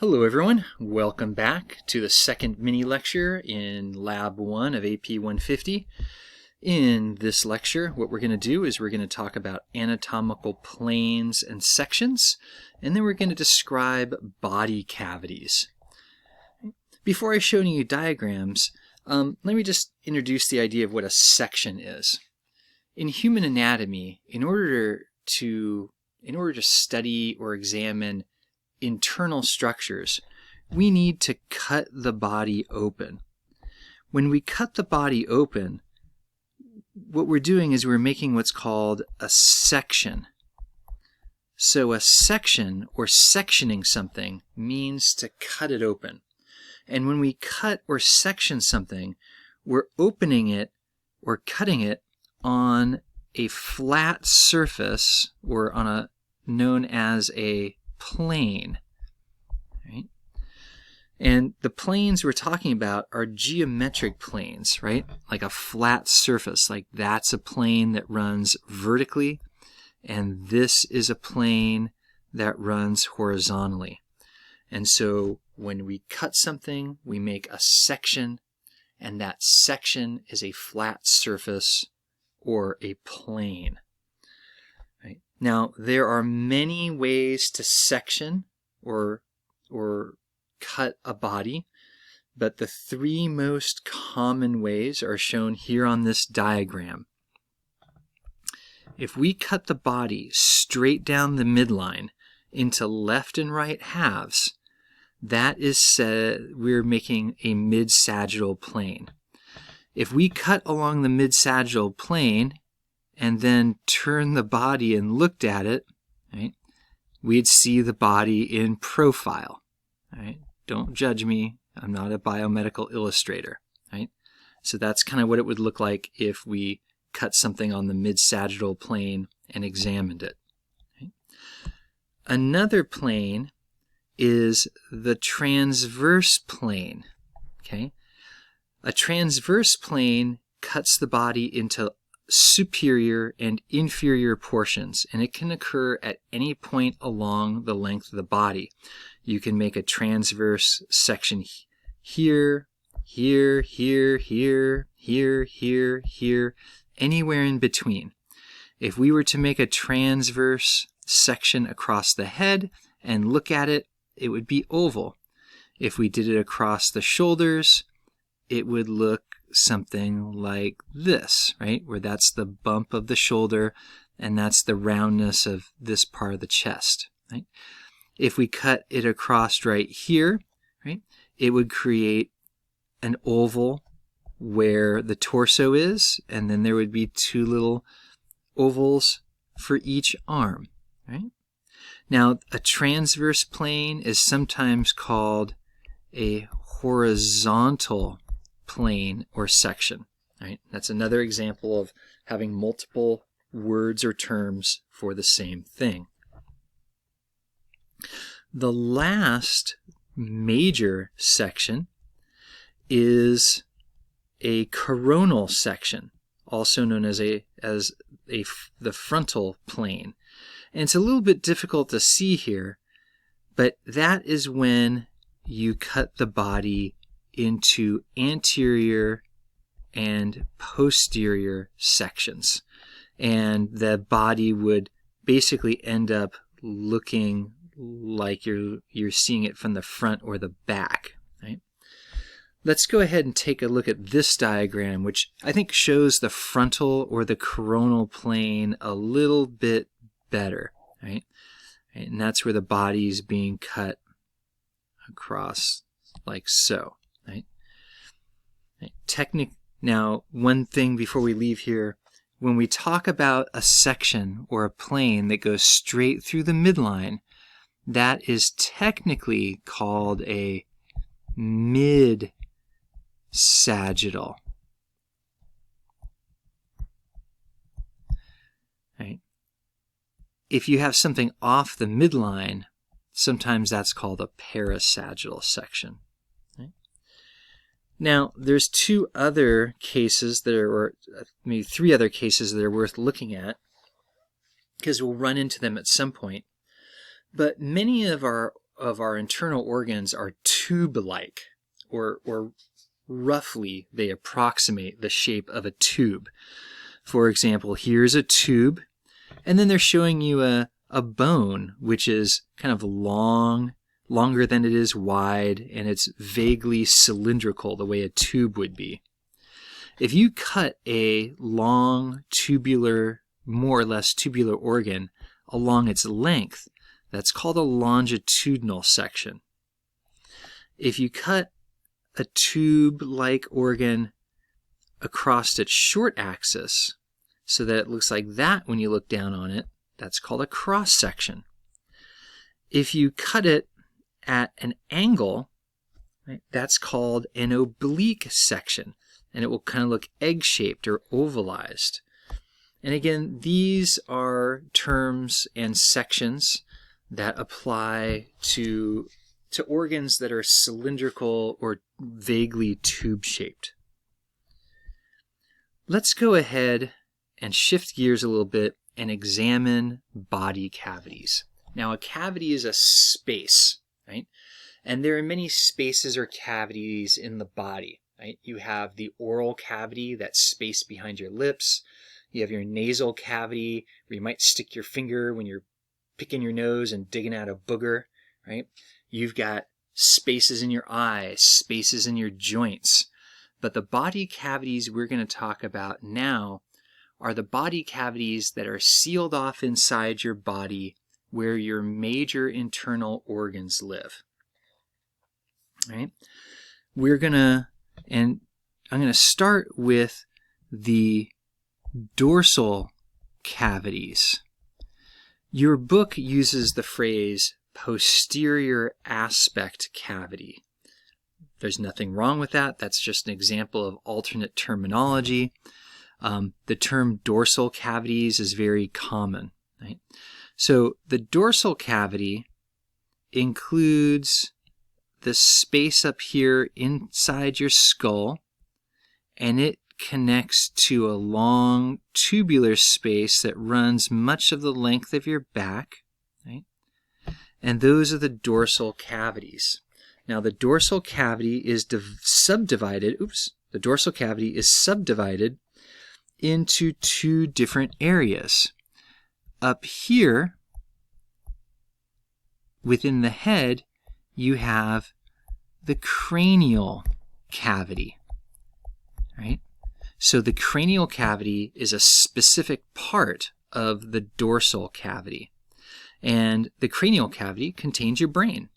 Hello everyone, welcome back to the second mini lecture in Lab 1 of AP150. In this lecture, what we're going to do is we're going to talk about anatomical planes and sections, and then we're going to describe body cavities. Before I show you diagrams, let me just introduce the idea of what a section is. In human anatomy, in order to study or examine internal structures, we need to cut the body open. When we cut the body open, what we're doing is we're making what's called a section. So a section, or sectioning something, means to cut it open. And when we cut or section something, we're opening it or cutting it on a flat surface, or on a known as a plane, right? And the planes we're talking about are geometric planes, right? Like a flat surface, like that's a plane that runs vertically, and this is a plane that runs horizontally. And so when we cut something, we make a section, and that section is a flat surface or a plane. Now, there are many ways to section or cut a body, but the three most common ways are shown here on this diagram. If we cut the body straight down the midline into left and right halves, that is said we're making a mid-sagittal plane. If we cut along the mid-sagittal plane and then turn the body and looked at it, right, we'd see the body in profile. Right? Don't judge me. I'm not a biomedical illustrator. Right? So that's kind of what it would look like if we cut something on the mid-sagittal plane and examined it. Right? Another plane is the transverse plane. Okay? A transverse plane cuts the body into superior and inferior portions, and it can occur at any point along the length of the body. You can make a transverse section here, here, here, here, here, here, here, anywhere in between. If we were to make a transverse section across the head and look at it, it would be oval. If we did it across the shoulders, it would look something like this, right? Where that's the bump of the shoulder and that's the roundness of this part of the chest, right? If we cut it across right here, right, it would create an oval where the torso is, and then there would be two little ovals for each arm, right? Now, a transverse plane is sometimes called a horizontal plane or section, right? That's another example of having multiple words or terms for the same thing. The last major section is a coronal section, also known as the frontal plane. And it's a little bit difficult to see here, but that is when you cut the body into anterior and posterior sections, and the body would basically end up looking like you're seeing it from the front or the back, right? Let's go ahead and take a look at this diagram, which I think shows the frontal or the coronal plane a little bit better, right? And that's where the body is being cut across like so. Right? Now, one thing before we leave here, when we talk about a section or a plane that goes straight through the midline, that is technically called a mid-sagittal. Right? If you have something off the midline, sometimes that's called a parasagittal section. Now, there's two other cases or maybe three other cases that are worth looking at, because we'll run into them at some point. But many of our of our internal organs are tube-like, or roughly they approximate the shape of a tube. For example, here's a tube, and then they're showing you a bone, which is kind of longer than it is wide, and it's vaguely cylindrical, the way a tube would be. If you cut a long tubular, more or less tubular organ along its length, that's called a longitudinal section. If you cut a tube-like organ across its short axis so that it looks like that when you look down on it, that's called a cross section. If you cut it at an angle, right, that's called an oblique section, and it will kind of look egg-shaped or ovalized. And again, these are terms and sections that apply to organs that are cylindrical or vaguely tube-shaped. Let's go ahead and shift gears a little bit and examine body cavities. Now, a cavity is a space, right? And there are many spaces or cavities in the body, right? You have the oral cavity, that space behind your lips. You have your nasal cavity, where you might stick your finger when you're picking your nose and digging out a booger, right? You've got spaces in your eyes, spaces in your joints. But the body cavities we're going to talk about now are the body cavities that are sealed off inside your body where your major internal organs live. Right? I'm going to start with the dorsal cavities. Your book uses the phrase posterior aspect cavity. There's nothing wrong with that. That's just an example of alternate terminology. The term dorsal cavities is very common, right? So the dorsal cavity includes the space up here inside your skull, and it connects to a long tubular space that runs much of the length of your back, right? And those are the dorsal cavities. Now the dorsal cavity is subdivided into two different areas. Up here, within the head, you have the cranial cavity, right? So the cranial cavity is a specific part of the dorsal cavity. And the cranial cavity contains your brain.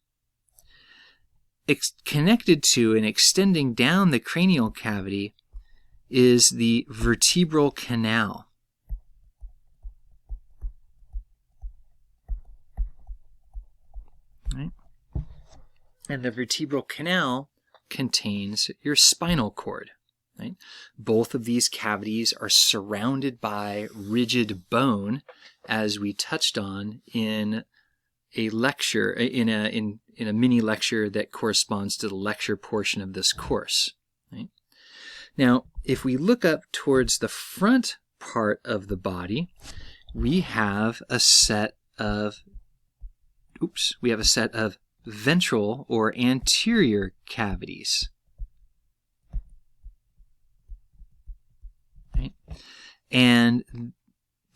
Connected to and extending down the cranial cavity is the vertebral canal. Right? And the vertebral canal contains your spinal cord. Right? Both of these cavities are surrounded by rigid bone, as we touched on in a lecture, in a mini lecture that corresponds to the lecture portion of this course. Right? Now, if we look up towards the front part of the body, we have a set of ventral or anterior cavities. Right? And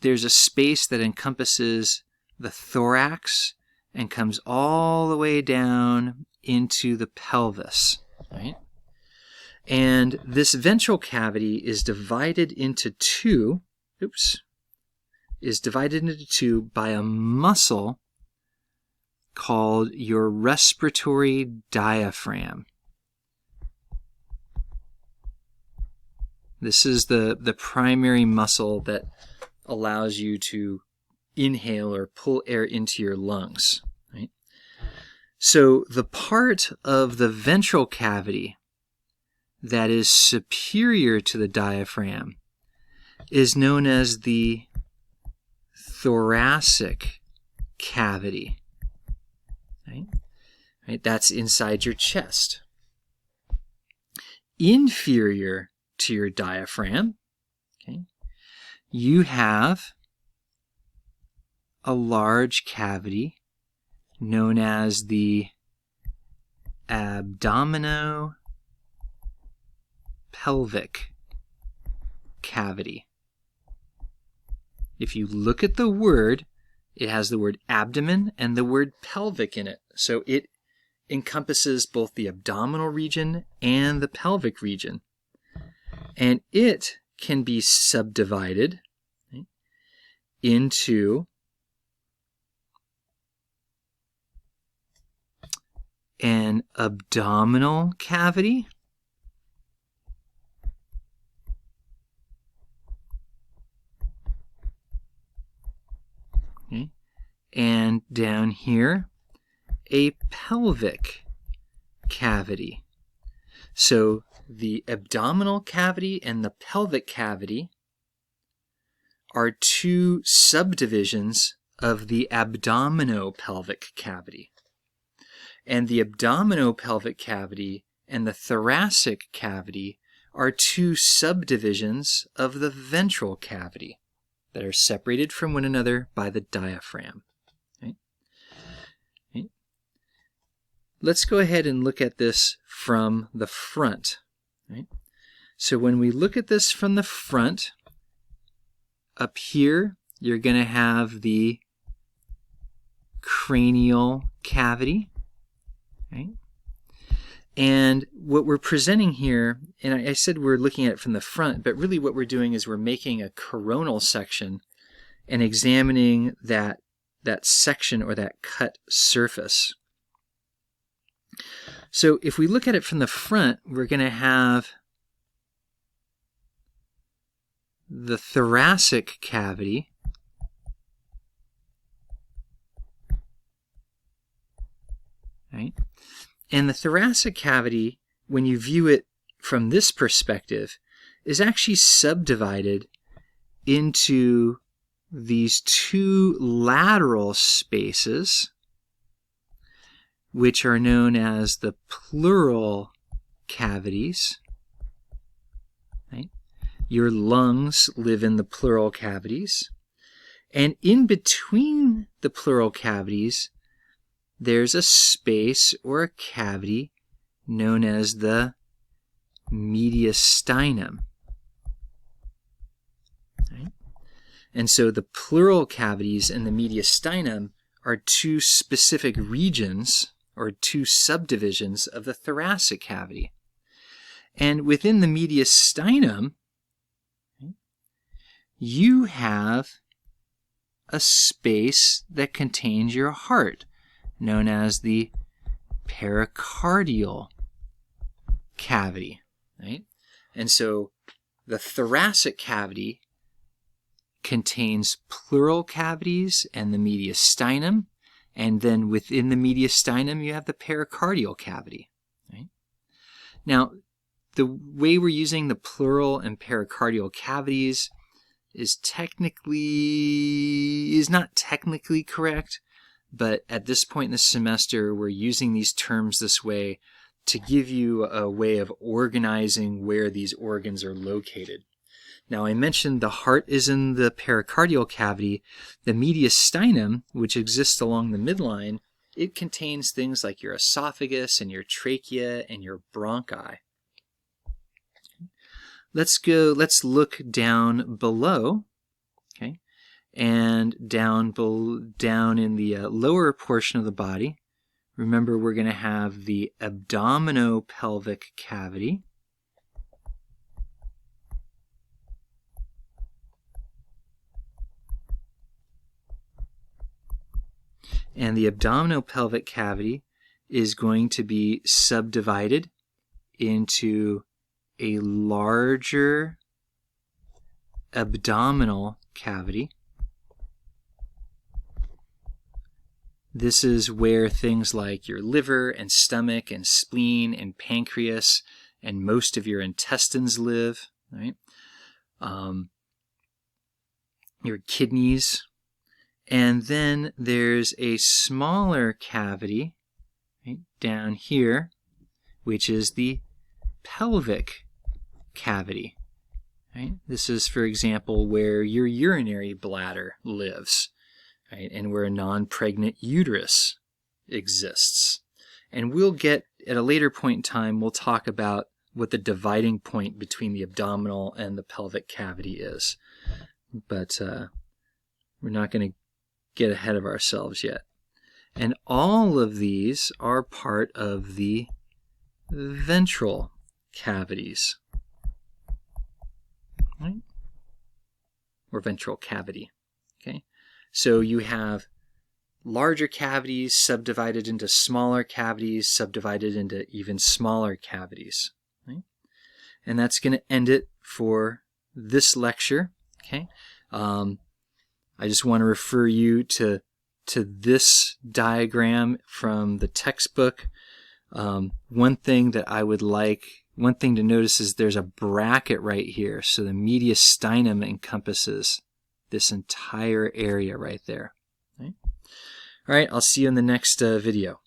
there's a space that encompasses the thorax and comes all the way down into the pelvis. Right? And this ventral cavity is divided into two by a muscle called your respiratory diaphragm. This is the primary muscle that allows you to inhale or pull air into your lungs. Right? So the part of the ventral cavity that is superior to the diaphragm is known as the thoracic cavity. Right? That's inside your chest. Inferior to your diaphragm, okay, you have a large cavity known as the abdominopelvic cavity. If you look at the word, it has the word abdomen and the word pelvic in it. So it encompasses both the abdominal region and the pelvic region. And it can be subdivided into an abdominal cavity and down here a pelvic cavity. So the abdominal cavity and the pelvic cavity are two subdivisions of the abdominopelvic cavity. And the abdominopelvic cavity and the thoracic cavity are two subdivisions of the ventral cavity that are separated from one another by the diaphragm. Let's go ahead and look at this from the front. So when we look at this from the front, up here you're going to have the cranial cavity. And what we're presenting here, and I said we're looking at it from the front, but really what we're doing is we're making a coronal section and examining that section or that cut surface. So if we look at it from the front, we're going to have the thoracic cavity, right? And the thoracic cavity, when you view it from this perspective, is actually subdivided into these two lateral spaces, which are known as the pleural cavities. Right? Your lungs live in the pleural cavities. And in between the pleural cavities, there's a space or a cavity known as the mediastinum. Right? And so the pleural cavities and the mediastinum are two specific regions or two subdivisions of the thoracic cavity. And within the mediastinum, you have a space that contains your heart, known as the pericardial cavity. Right? And so the thoracic cavity contains pleural cavities and the mediastinum, and then within the mediastinum you have the pericardial cavity. Right? Now, the way we're using the pleural and pericardial cavities is not technically correct, but at this point in the semester we're using these terms this way to give you a way of organizing where these organs are located. Now, I mentioned the heart is in the pericardial cavity. The mediastinum, which exists along the midline, it contains things like your esophagus and your trachea and your bronchi. Let's look down below, okay? And down in the lower portion of the body, remember we're going to have the abdominopelvic cavity. And the abdominopelvic cavity is going to be subdivided into a larger abdominal cavity. This is where things like your liver and stomach and spleen and pancreas and most of your intestines live, right? Your kidneys. And then there's a smaller cavity right, down here, which is the pelvic cavity. Right? This is, for example, where your urinary bladder lives, right? And where a non-pregnant uterus exists. And we'll get, at a later point in time, we'll talk about what the dividing point between the abdominal and the pelvic cavity is. But we're not going to get ahead of ourselves yet. And all of these are part of the ventral cavities, right? Or ventral cavity. Okay, so you have larger cavities subdivided into smaller cavities, subdivided into even smaller cavities. Right? And that's going to end it for this lecture. Okay, I just want to refer you to this diagram from the textbook. One thing to notice is there's a bracket right here. So the mediastinum encompasses this entire area right there. Right? All right, I'll see you in the next video.